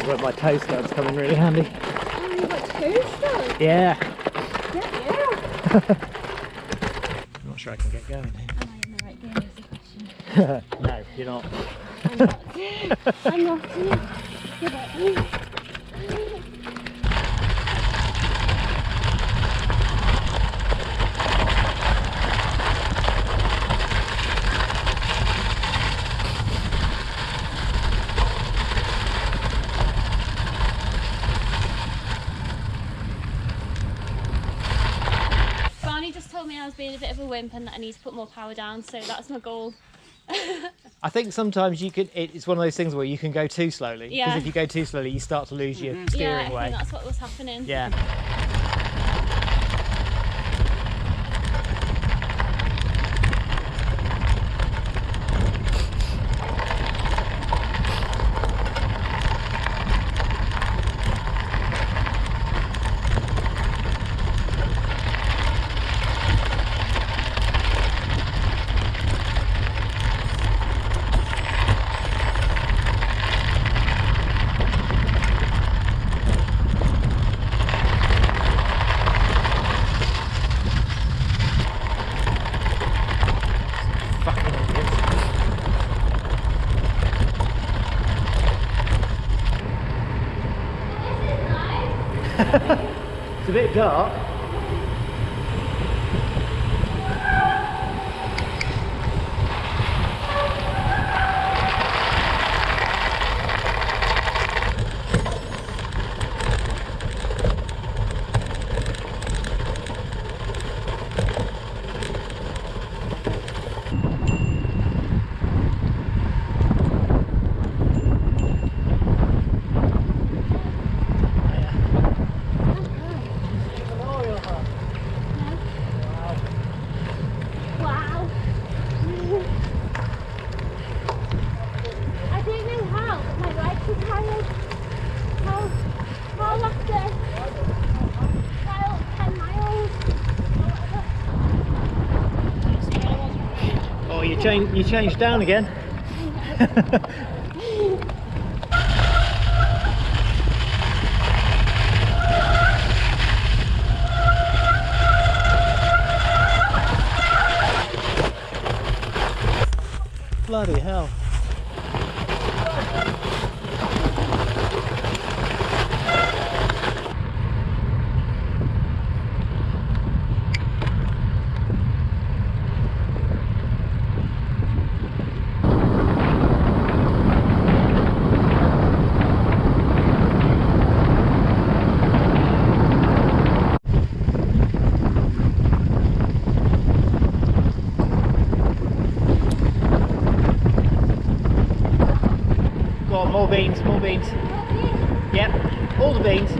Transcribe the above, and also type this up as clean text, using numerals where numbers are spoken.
where my toe stud's come in really handy. Oh, you've got toe studs? Yeah. Yeah. I'm not sure I can get going. Am I in the right gear is the question. No, you're not. I'm not. I'm not. Give up. Barney just told me I was being a bit of a wimp and that I need to put more power down, so that's my goal. I think sometimes you can. It's one of those things where you can go too slowly. Yeah. Because if you go too slowly, you start to lose your steering Yeah, way. I think that's what was happening. Yeah. Fucking idiots. It's a bit dark. Wow. I don't know how, but my legs are tired. How after 10 miles? Oh, you changed down again. Bloody hell. Go on, more beans, more beans. Yep, all the beans.